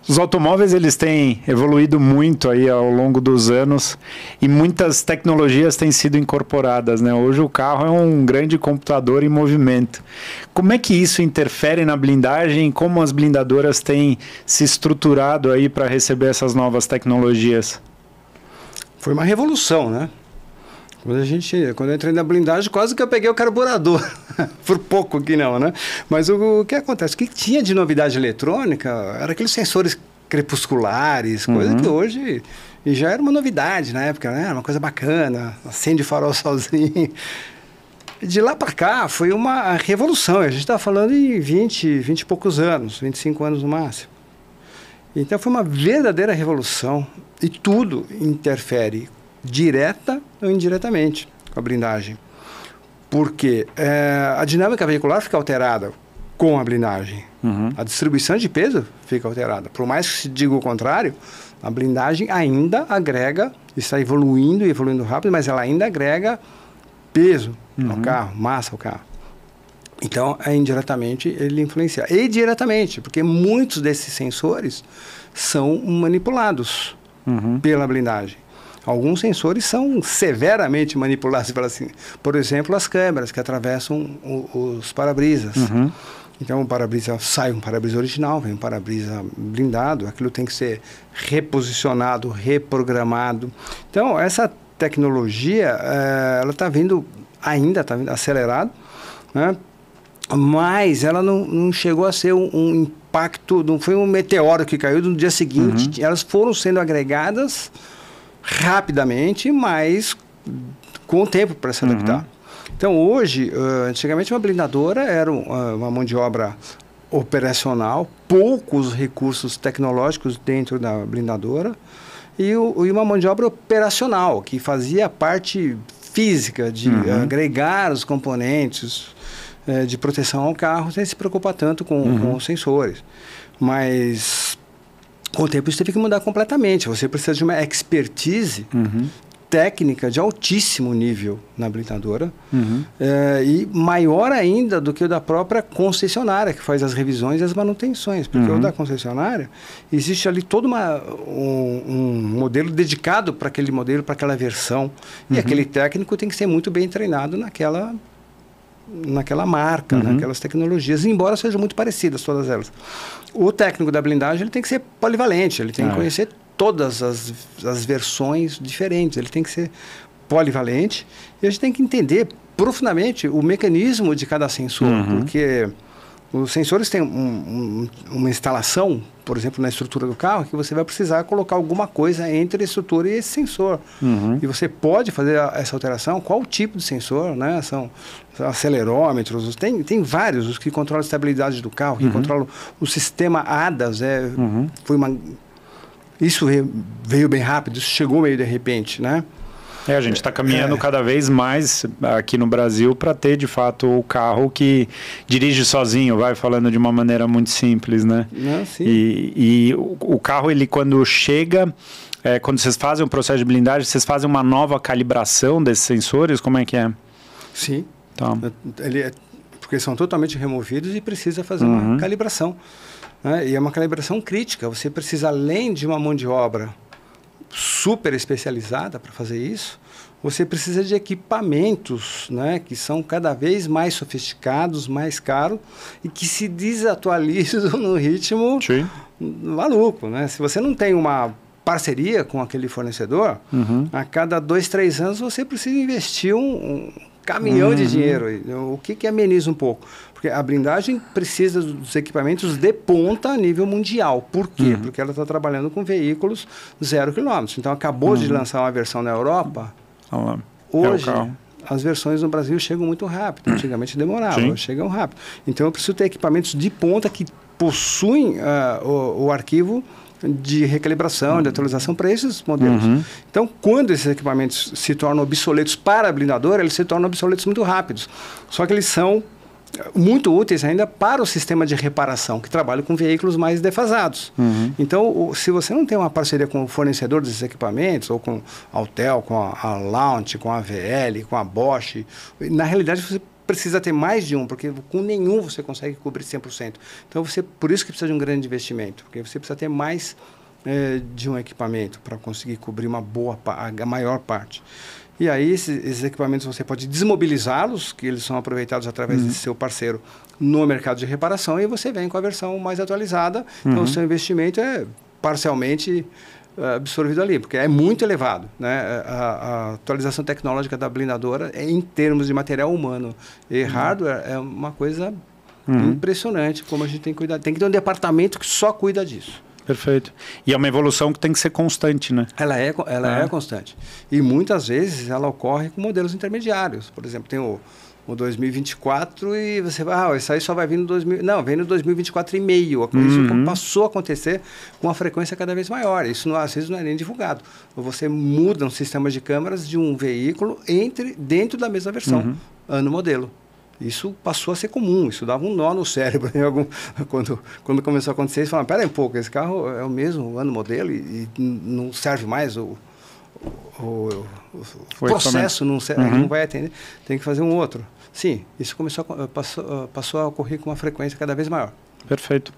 Os automóveis, eles têm evoluído muito aí ao longo dos anos e muitas tecnologias têm sido incorporadas, né? Hoje o carro é um grande computador em movimento. Como é que isso interfere na blindagem e como as blindadoras têm se estruturado aí para receber essas novas tecnologias? Foi uma revolução, né? Quando eu entrei na blindagem, quase que eu peguei o carburador. Por pouco que não, né? Mas o que acontece? O que tinha de novidade eletrônica era aqueles sensores crepusculares, coisa que hoje já era uma novidade na época, né? Era uma coisa bacana, acende o farol sozinho. De lá para cá foi uma revolução. A gente está falando em 20 e poucos anos, 25 anos no máximo. Então foi uma verdadeira revolução e tudo interfere direta ou indiretamente com a blindagem. Porque a dinâmica veicular fica alterada com a blindagem. A distribuição de peso fica alterada. Por mais que se diga o contrário, a blindagem ainda agrega, está evoluindo e evoluindo rápido, mas ela ainda agrega peso ao carro, massa ao carro. Então, indiretamente, ele influencia. E diretamente, porque muitos desses sensores são manipulados pela blindagem. Alguns sensores são severamente manipulados, por exemplo, as câmeras que atravessam os para-brisas. Então, o para-brisa sai um para-brisa original, vem um para-brisa blindado, aquilo tem que ser reposicionado, reprogramado. Então, essa tecnologia, ela está vindo, ainda está vindo acelerado, né? Mas ela não chegou a ser um impacto, não foi um meteoro que caiu no dia seguinte, elas foram sendo agregadas rapidamente, mas com o tempo para se adaptar. Então, hoje, antigamente uma blindadora era uma mão de obra operacional, poucos recursos tecnológicos dentro da blindadora e uma mão de obra operacional, que fazia a parte física de agregar os componentes de proteção ao carro sem se preocupar tanto com os sensores. Mas com o tempo isso teve que mudar completamente. Você precisa de uma expertise técnica de altíssimo nível na blindadora e maior ainda do que o da própria concessionária, que faz as revisões e as manutenções. Porque o da concessionária, existe ali todo um modelo dedicado para aquele modelo, para aquela versão. E aquele técnico tem que ser muito bem treinado naquela marca, naquelas tecnologias, embora sejam muito parecidas todas elas. O técnico da blindagem ele tem que ser polivalente, ele tem que conhecer todas as versões diferentes, ele tem que ser polivalente e a gente tem que entender profundamente o mecanismo de cada sensor, porque os sensores têm uma instalação, por exemplo, na estrutura do carro, que você vai precisar colocar alguma coisa entre a estrutura e esse sensor. E você pode fazer essa alteração. Qual o tipo de sensor, né? São acelerômetros, tem vários, os que controlam a estabilidade do carro, que controlam o sistema ADAS. Isso veio bem rápido, isso chegou meio de repente, né? A gente está caminhando cada vez mais aqui no Brasil para ter, de fato, o carro que dirige sozinho, vai falando de uma maneira muito simples, né? Sim. E o carro, ele quando chega, quando vocês fazem o processo de blindagem, vocês fazem uma nova calibração desses sensores? Como é que é? Sim. Tá. Porque são totalmente removidos e precisa fazer uma calibração. Né? E é uma calibração crítica. Você precisa, além de uma mão de obra super especializada para fazer isso, você precisa de equipamentos, né, que são cada vez mais sofisticados, mais caros e que se desatualizam no ritmo maluco, né? Se você não tem uma parceria com aquele fornecedor, a cada 2, 3 anos você precisa investir um caminhão de dinheiro. O que ameniza um pouco? Porque a blindagem precisa dos equipamentos de ponta a nível mundial. Por quê? Porque ela está trabalhando com veículos 0 km. Então, acabou de lançar uma versão na Europa. Hoje, as versões no Brasil chegam muito rápido. Antigamente demorava, chegam rápido. Então, eu preciso ter equipamentos de ponta que possuem o arquivo de recalibração, de atualização para esses modelos. Então, quando esses equipamentos se tornam obsoletos para a blindadora, eles se tornam obsoletos muito rápidos. Só que eles são muito úteis ainda para o sistema de reparação, que trabalha com veículos mais defasados. Então, se você não tem uma parceria com o fornecedor desses equipamentos, ou com a Autel, com a Launch, com a AVL, com a Bosch, na realidade você precisa ter mais de um, porque com nenhum você consegue cobrir 100%. Então, por isso que precisa de um grande investimento, porque você precisa ter mais de um equipamento para conseguir cobrir a maior parte. E aí, esses equipamentos você pode desmobilizá-los, que eles são aproveitados através de seu parceiro no mercado de reparação, e você vem com a versão mais atualizada. Então, o seu investimento é parcialmente absorvido ali, porque é muito elevado, né? A atualização tecnológica da blindadora em termos de material humano e hardware é uma coisa impressionante, como a gente tem que cuidar. Tem que ter um departamento que só cuida disso. Perfeito. E é uma evolução que tem que ser constante, né? Ela é constante. E muitas vezes ela ocorre com modelos intermediários. Por exemplo, tem o 2024 e você vai, isso aí só vai vir no 2000. Não, vem no 2024 e meio. Isso passou a acontecer com uma frequência cada vez maior. Isso às vezes não é nem divulgado. Você muda um sistema de câmeras de um veículo dentro da mesma versão, ano modelo. Isso passou a ser comum, isso dava um nó no cérebro. Quando começou a acontecer, você falava, pera aí um pouco, esse carro é o mesmo ano modelo e não serve mais o processo, não vai atender, tem que fazer um outro. Sim, isso passou a ocorrer com uma frequência cada vez maior. Perfeito.